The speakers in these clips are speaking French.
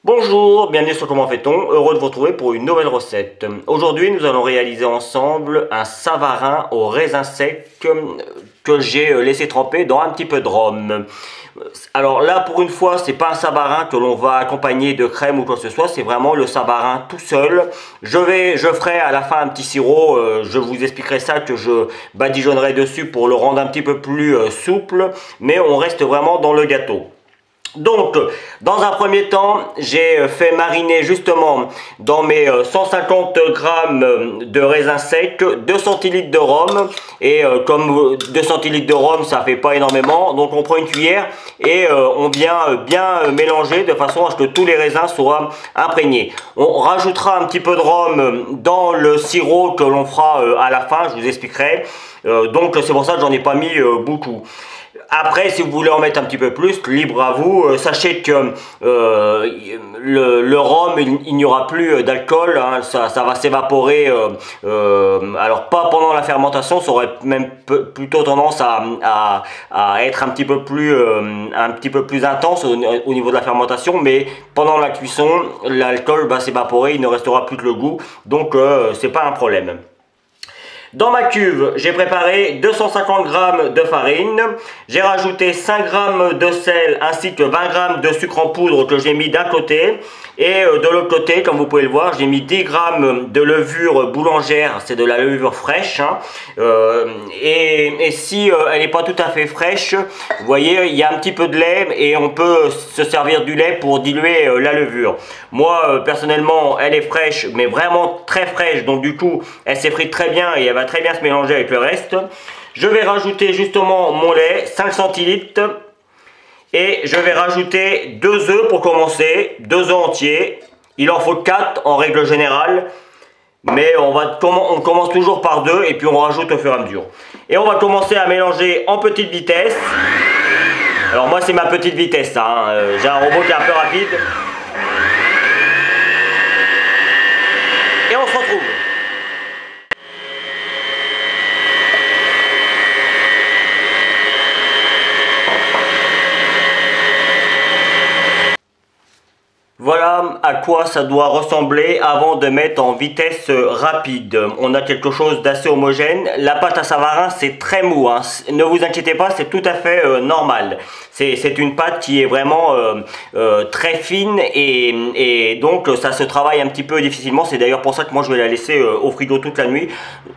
Bonjour, bienvenue sur Comment fait-on, heureux de vous retrouver pour une nouvelle recette. Aujourd'hui nous allons réaliser ensemble un savarin au raisin sec que j'ai laissé tremper dans un petit peu de rhum. Alors là pour une fois c'est pas un savarin que l'on va accompagner de crème ou quoi que ce soit, c'est vraiment le savarin tout seul. Je ferai à la fin un petit sirop, je vous expliquerai ça que je badigeonnerai dessus pour le rendre un petit peu plus souple, mais on reste vraiment dans le gâteau. Donc, dans un premier temps, j'ai fait mariner justement dans mes 150 grammes de raisin sec 2 centilitres de rhum. Et comme 2 centilitres de rhum, ça fait pas énormément, donc on prend une cuillère et on vient bien mélanger de façon à ce que tous les raisins soient imprégnés. On rajoutera un petit peu de rhum dans le sirop que l'on fera à la fin, je vous expliquerai. Donc c'est pour ça que j'en ai pas mis beaucoup. Après, si vous voulez en mettre un petit peu plus, libre à vous. Sachez que le rhum, il n'y aura plus d'alcool, hein, ça va s'évaporer. Alors pas pendant la fermentation, ça aurait même plutôt tendance à être un petit peu plus intense au niveau de la fermentation, mais pendant la cuisson, l'alcool va s'évaporer, il ne restera plus que le goût, donc c'est pas un problème. Dans ma cuve, j'ai préparé 250 g de farine, j'ai rajouté 5 g de sel ainsi que 20 g de sucre en poudre que j'ai mis d'un côté. Et de l'autre côté, comme vous pouvez le voir, j'ai mis 10 g de levure boulangère, c'est de la levure fraîche. Hein. Et si elle n'est pas tout à fait fraîche, vous voyez, il y a un petit peu de lait et on peut se servir du lait pour diluer la levure. Moi, personnellement, elle est fraîche, mais vraiment très fraîche, donc du coup, elle s'effrite très bien et elle va très bien se mélanger avec le reste. Je vais rajouter justement mon lait, 5 centilitres. Et je vais rajouter 2 œufs pour commencer, 2 œufs entiers. Il en faut 4 en règle générale. Mais on commence toujours par 2 et puis on rajoute au fur et à mesure. Et on va commencer à mélanger en petite vitesse. Alors moi c'est ma petite vitesse, hein. J'ai un robot qui est un peu rapide. Et on se retrouve. Voilà à quoi ça doit ressembler avant de mettre en vitesse rapide. On a quelque chose d'assez homogène. La pâte à savarin c'est très mou, hein. Ne vous inquiétez pas, c'est tout à fait normal. C'est une pâte qui est vraiment très fine et donc ça se travaille un petit peu difficilement. C'est d'ailleurs pour ça que moi je vais la laisser au frigo toute la nuit.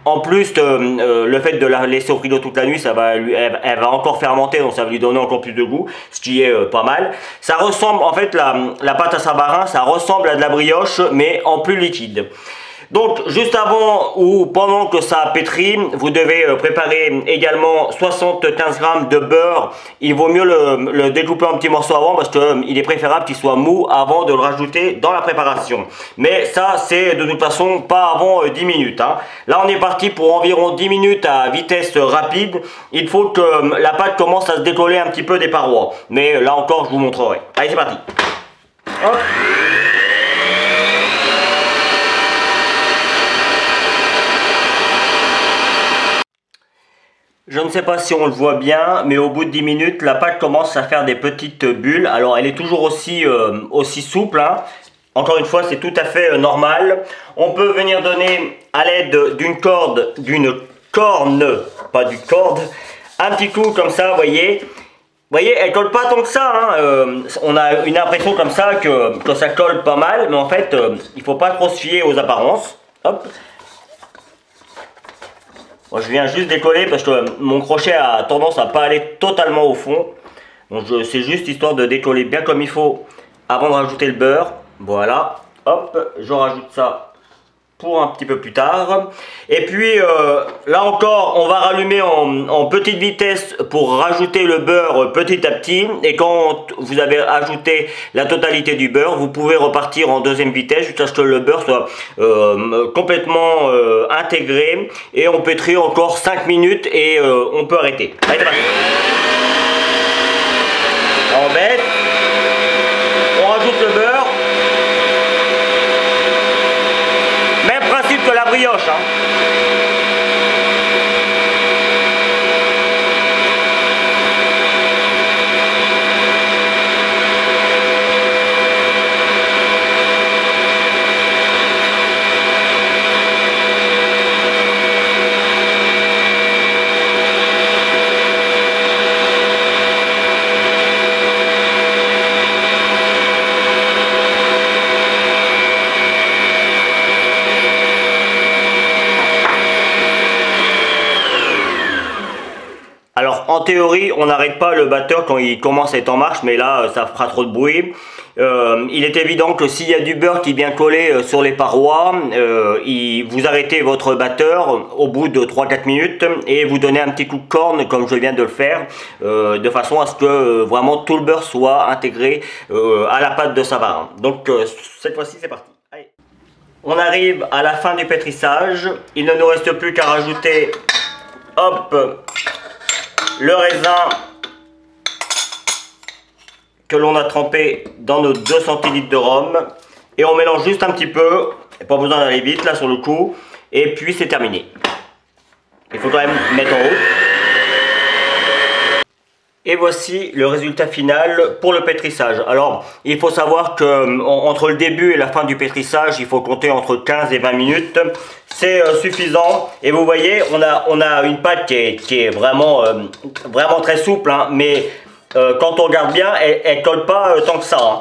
En plus, le fait de la laisser au frigo toute la nuit, elle va encore fermenter, donc ça va lui donner encore plus de goût, ce qui est pas mal. Ça ressemble, en fait, la pâte à savarin, ça ressemble à de la brioche, mais en plus liquide. Donc, juste avant ou pendant que ça pétrit, vous devez préparer également 75 g de beurre. Il vaut mieux le découper en petits morceaux avant parce qu'il est préférable qu'il soit mou avant de le rajouter dans la préparation. Mais ça, c'est de toute façon pas avant 10 minutes. Hein. Là, on est parti pour environ 10 minutes à vitesse rapide. Il faut que la pâte commence à se décoller un petit peu des parois. Mais là encore, je vous montrerai. Allez, c'est parti. Hop. Je ne sais pas si on le voit bien, mais au bout de 10 minutes, la pâte commence à faire des petites bulles. Alors, elle est toujours aussi souple. Hein. Encore une fois, c'est tout à fait normal. On peut venir donner à l'aide d'une corne, pas d'une corde, un petit coup comme ça, vous voyez. Vous voyez, elle colle pas tant que ça. Hein. On a une impression comme ça que ça colle pas mal, mais en fait, il faut pas trop se fier aux apparences. Hop. Moi, je viens juste décoller parce que mon crochet a tendance à pas aller totalement au fond. Donc c'est juste histoire de décoller bien comme il faut avant de rajouter le beurre. Voilà, hop, je rajoute ça pour un petit peu plus tard. Et puis là encore, on va rallumer en petite vitesse pour rajouter le beurre petit à petit. Et quand vous avez ajouté la totalité du beurre, vous pouvez repartir en deuxième vitesse jusqu'à ce que le beurre soit complètement intégré. Et on pétrit encore 5 minutes et on peut arrêter. Allez, c'est parti. On baisse. On rajoute le beurre. Que la brioche. Hein. théorie, on n'arrête pas le batteur quand il commence à être en marche, mais là, ça fera trop de bruit. Il est évident que s'il y a du beurre qui vient coller sur les parois, vous arrêtez votre batteur au bout de 3-4 minutes et vous donnez un petit coup de corne comme je viens de le faire, de façon à ce que vraiment tout le beurre soit intégré à la pâte de Savarin. Donc cette fois-ci c'est parti. Allez. On arrive à la fin du pétrissage, il ne nous reste plus qu'à rajouter, hop, le raisin que l'on a trempé dans nos 2 centilitres de rhum et on mélange juste un petit peu, pas besoin d'aller vite là sur le coup, et puis c'est terminé. Il faut quand même mettre en haut. Et voici le résultat final pour le pétrissage. Alors, il faut savoir que entre le début et la fin du pétrissage, il faut compter entre 15 et 20 minutes. C'est suffisant. Et vous voyez, on a une pâte qui est vraiment, vraiment très souple, hein, mais quand on regarde bien, elle colle pas tant que ça. Hein.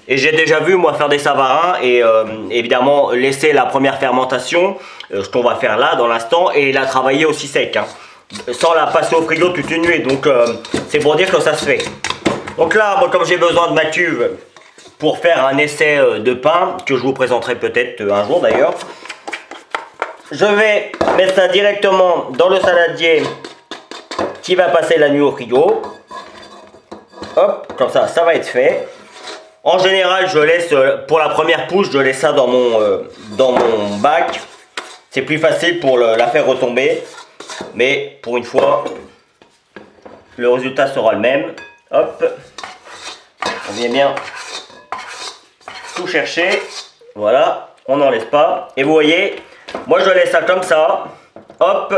Et j'ai déjà vu moi faire des savarins et évidemment laisser la première fermentation, ce qu'on va faire là dans l'instant, et la travailler aussi sec. Hein. Sans la passer au frigo toute une nuit, donc c'est pour dire que ça se fait. Donc là, moi, comme j'ai besoin de ma cuve pour faire un essai de pain, que je vous présenterai peut-être un jour d'ailleurs, je vais mettre ça directement dans le saladier qui va passer la nuit au frigo. Hop, comme ça, ça va être fait. En général, je laisse, pour la première pousse, je laisse ça dans mon bac. C'est plus facile pour la faire retomber. Mais pour une fois, le résultat sera le même. Hop, on vient bien tout chercher. Voilà, on n'en laisse pas. Et vous voyez, moi je laisse ça comme ça. Hop,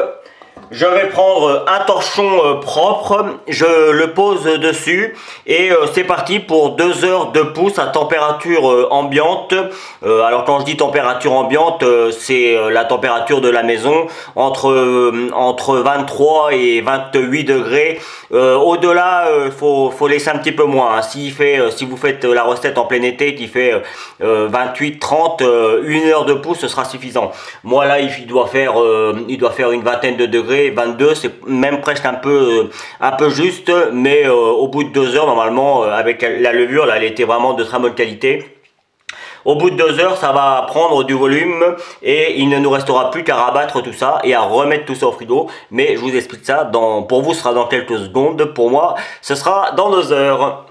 je vais prendre un torchon propre, je le pose dessus et c'est parti pour 2 heures de pousse à température ambiante. Alors quand je dis température ambiante, c'est la température de la maison entre 23 et 28 degrés. Au-delà, faut laisser un petit peu moins. Hein. Si vous faites la recette en plein été qui fait 28-30, 1 heure de pousse, ce sera suffisant. Moi là, il doit faire une vingtaine de degrés. 22, c'est même presque un peu juste, mais au bout de 2 heures normalement, avec la levure là, elle était vraiment de très bonne qualité. Au bout de 2 heures, ça va prendre du volume et il ne nous restera plus qu'à rabattre tout ça et à remettre tout ça au frigo. Mais je vous explique ça, pour vous ce sera dans quelques secondes, pour moi ce sera dans 2 heures.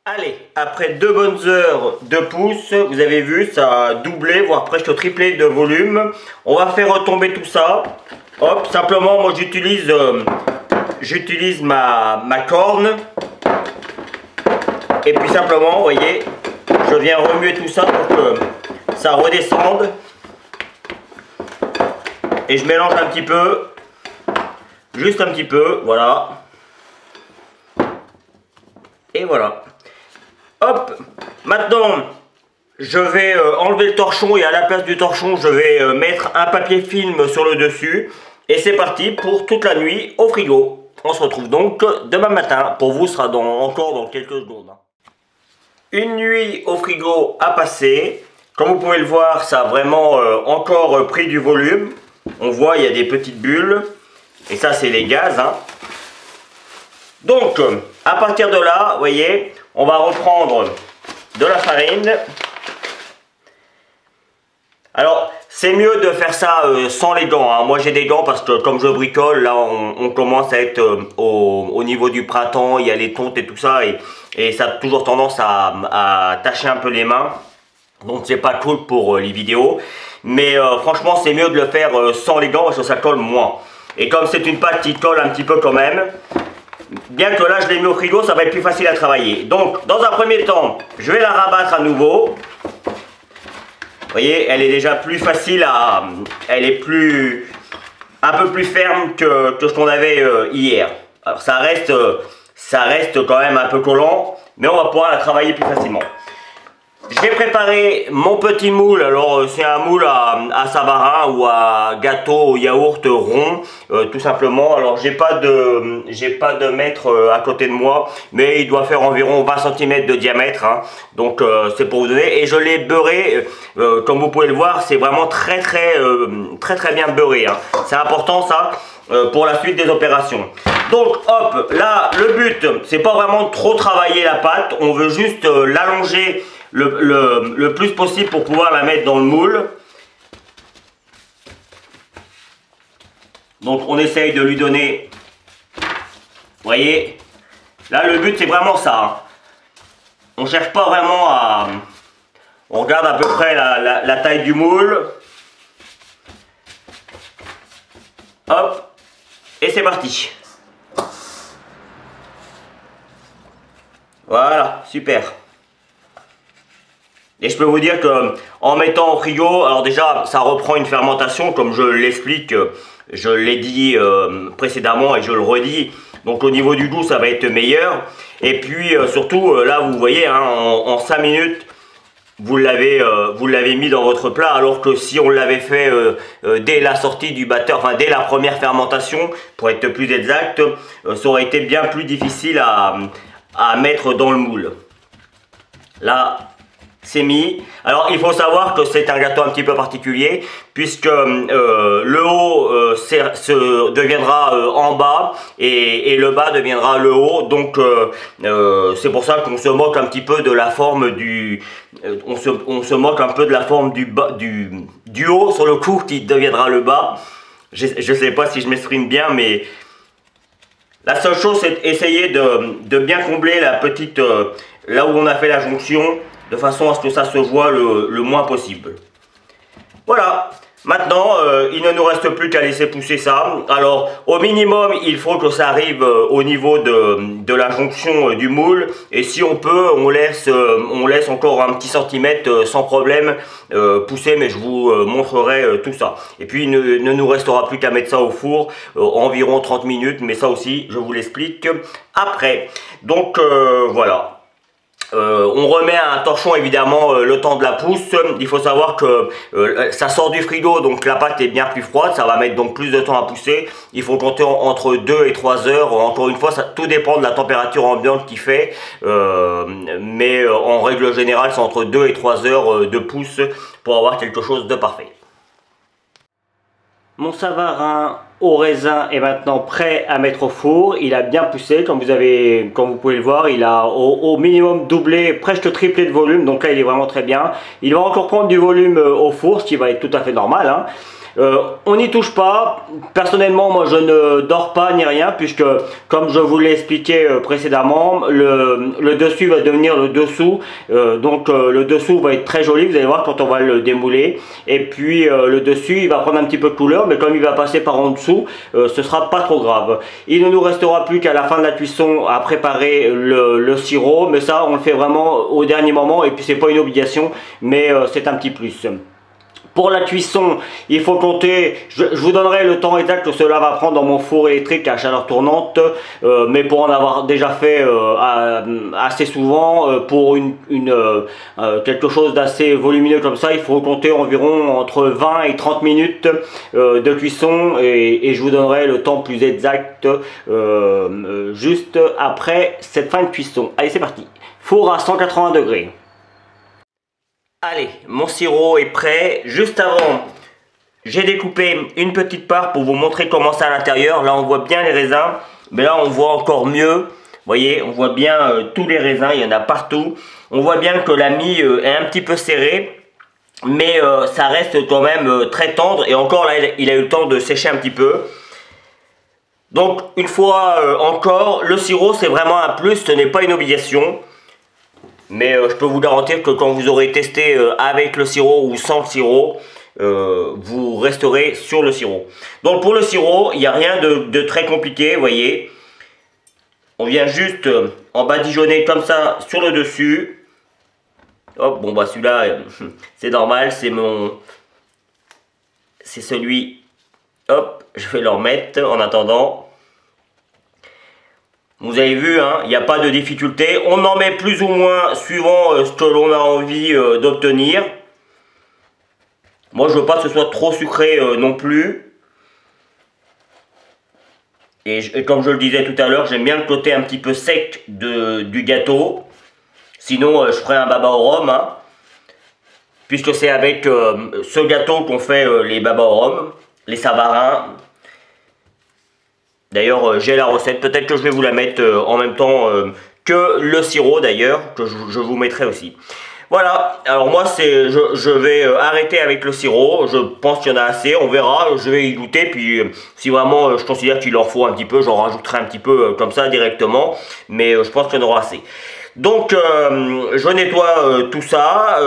Allez, après 2 bonnes heures de pousse, vous avez vu, ça a doublé, voire presque triplé de volume. On va faire retomber tout ça. Hop, simplement, moi j'utilise ma corne. Et puis simplement, vous voyez, je viens remuer tout ça pour que ça redescende. Et je mélange un petit peu. Juste un petit peu, voilà. Et voilà. Hop, maintenant je vais enlever le torchon et à la place du torchon je vais mettre un papier film sur le dessus et c'est parti pour toute la nuit au frigo. On se retrouve donc demain matin, pour vous ce sera encore dans quelques secondes. Une nuit au frigo à passer, comme vous pouvez le voir ça a vraiment encore pris du volume, on voit il y a des petites bulles et ça c'est les gaz. Hein. Donc à partir de là, vous voyez, on va reprendre de la farine. Alors, c'est mieux de faire ça sans les gants. Hein. Moi, j'ai des gants parce que comme je bricole, là, on commence à être au niveau du printemps. Il y a les tontes et tout ça. Et ça a toujours tendance à tacher un peu les mains. Donc, c'est pas cool pour les vidéos. Mais franchement, c'est mieux de le faire sans les gants parce que ça colle moins. Et comme c'est une pâte qui colle un petit peu quand même, bien que là je l'ai mis au frigo, ça va être plus facile à travailler. Donc dans un premier temps, je vais la rabattre à nouveau. Vous voyez, elle est déjà plus facile elle est un peu plus ferme que ce qu'on avait hier. Alors ça reste quand même un peu collant, mais on va pouvoir la travailler plus facilement. J'ai préparé mon petit moule. Alors c'est un moule à savarin ou à gâteau au yaourt rond, tout simplement. Alors j'ai pas de mètre à côté de moi, mais il doit faire environ 20 cm de diamètre, hein. Donc c'est pour vous donner. Et je l'ai beurré, comme vous pouvez le voir, c'est vraiment très bien beurré, hein. C'est important ça pour la suite des opérations. Donc hop, là le but c'est pas vraiment de trop travailler la pâte, on veut juste l'allonger le plus possible pour pouvoir la mettre dans le moule. Donc on essaye de lui donner, vous voyez, là le but c'est vraiment ça, hein. On cherche pas vraiment à, on regarde à peu près la taille du moule, hop, et c'est parti. Voilà, super. Et je peux vous dire que en mettant au frigo, alors déjà ça reprend une fermentation comme je l'explique, je l'ai dit précédemment et je le redis. Donc au niveau du goût ça va être meilleur. Et puis surtout là vous voyez, hein, en 5 minutes vous l'avez mis dans votre plat, alors que si on l'avait fait dès la sortie du batteur, enfin dès la première fermentation pour être plus exact, ça aurait été bien plus difficile à mettre dans le moule. Là c'est mis. Alors il faut savoir que c'est un gâteau un petit peu particulier puisque le haut deviendra en bas et le bas deviendra le haut. Donc c'est pour ça qu'on se moque un petit peu de la forme du on se moque un peu de la forme du haut sur le coup qui deviendra le bas. Je sais pas si je m'exprime bien, mais la seule chose c'est essayer de bien combler la petite là où on a fait la jonction, de façon à ce que ça se voit le moins possible. Voilà, maintenant il ne nous reste plus qu'à laisser pousser ça. Alors au minimum il faut que ça arrive au niveau de la jonction du moule, et si on peut on laisse encore un petit centimètre sans problème pousser, mais je vous montrerai tout ça. Et puis il ne nous restera plus qu'à mettre ça au four environ 30 minutes, mais ça aussi je vous l'explique après. Donc voilà. On remet un torchon évidemment le temps de la pousse. Il faut savoir que ça sort du frigo, donc la pâte est bien plus froide, ça va mettre donc plus de temps à pousser. Il faut compter entre 2 et 3 heures. Encore une fois, ça tout dépend de la température ambiante qu'il fait, mais en règle générale c'est entre 2 et 3 heures de pousse pour avoir quelque chose de parfait. Mon savarin au raisin est maintenant prêt à mettre au four. Il a bien poussé, comme vous pouvez le voir, il a au minimum doublé, presque triplé de volume, donc là il est vraiment très bien. Il va encore prendre du volume au four, ce qui va être tout à fait normal, hein. On n'y touche pas. Personnellement, moi je ne dors pas ni rien, puisque comme je vous l'ai expliqué précédemment, le dessus va devenir le dessous. Donc le dessous va être très joli, vous allez voir quand on va le démouler. Et puis le dessus il va prendre un petit peu de couleur, mais comme il va passer par en dessous, ce sera pas trop grave. Il ne nous restera plus qu'à la fin de la cuisson à préparer le sirop, mais ça on le fait vraiment au dernier moment, et puis c'est pas une obligation, mais c'est un petit plus. Pour la cuisson, il faut compter, je vous donnerai le temps exact que cela va prendre dans mon four électrique à chaleur tournante, mais pour en avoir déjà fait assez souvent, pour quelque chose d'assez volumineux comme ça, il faut compter environ entre 20 et 30 minutes de cuisson, et je vous donnerai le temps plus exact juste après cette fin de cuisson. Allez, c'est parti. Four à 180 degrés. Allez, mon sirop est prêt. Juste avant, j'ai découpé une petite part pour vous montrer comment c'est à l'intérieur. Là, on voit bien les raisins, mais là, on voit encore mieux. Vous voyez, on voit bien tous les raisins, il y en a partout. On voit bien que la mie est un petit peu serrée, mais ça reste quand même très tendre. Et encore là, il a eu le temps de sécher un petit peu. Donc, une fois encore, le sirop, c'est vraiment un plus, ce n'est pas une obligation. Mais je peux vous garantir que quand vous aurez testé avec le sirop ou sans le sirop, vous resterez sur le sirop. Donc pour le sirop, il n'y a rien de très compliqué, vous voyez. On vient juste en badigeonner comme ça sur le dessus. Hop, bon bah celui-là, c'est normal, c'est celui. Hop, je vais le remettre en attendant. Vous avez vu, hein, il n'y a pas de difficulté. On en met plus ou moins suivant ce que l'on a envie d'obtenir. Moi, je veux pas que ce soit trop sucré non plus. Et comme je le disais tout à l'heure, j'aime bien le côté un petit peu sec du gâteau. Sinon, je ferai un baba au rhum. Hein, puisque c'est avec ce gâteau qu'on fait les baba au rhum, les savarins. D'ailleurs, j'ai la recette. Peut-être que je vais vous la mettre en même temps que le sirop d'ailleurs, que je vous mettrai aussi. Voilà, alors moi je vais arrêter avec le sirop, je pense qu'il y en a assez, on verra, je vais y goûter, puis si vraiment je considère qu'il leur faut un petit peu, j'en rajouterai un petit peu comme ça directement, mais je pense qu'il y en aura assez. Donc je nettoie tout ça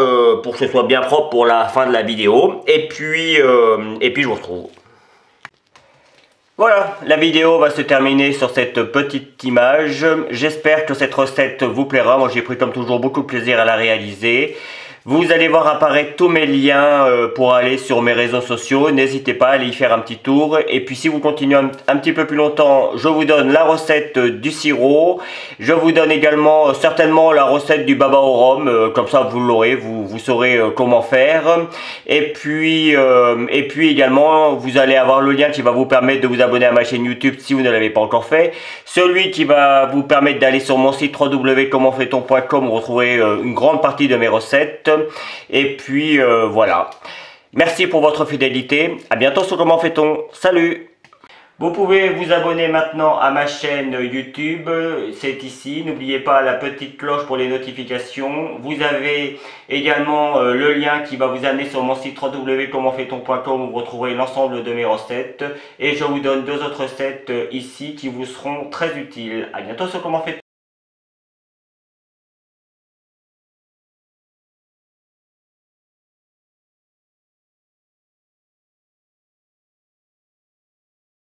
pour que ce soit bien propre pour la fin de la vidéo, et puis je vous retrouve. Voilà, la vidéo va se terminer sur cette petite image. J'espère que cette recette vous plaira. Moi, j'ai pris comme toujours beaucoup de plaisir à la réaliser. Vous allez voir apparaître tous mes liens pour aller sur mes réseaux sociaux. N'hésitez pas à aller y faire un petit tour. Et puis si vous continuez un petit peu plus longtemps, je vous donne la recette du sirop. Je vous donne également certainement la recette du baba au rhum. Comme ça vous l'aurez, vous saurez comment faire. Et puis également, vous allez avoir le lien qui va vous permettre de vous abonner à ma chaîne YouTube si vous ne l'avez pas encore fait. Celui qui va vous permettre d'aller sur mon site www.commentfaiton.com, vous retrouverez une grande partie de mes recettes. Et puis voilà. Merci pour votre fidélité. À bientôt sur Comment fait-on. Salut! Vous pouvez vous abonner maintenant à ma chaîne YouTube, c'est ici. N'oubliez pas la petite cloche pour les notifications. Vous avez également le lien qui va vous amener sur mon site www.commentfaiton.com où vous retrouverez l'ensemble de mes recettes. Et je vous donne deux autres recettes ici qui vous seront très utiles. À bientôt sur Comment fait-on.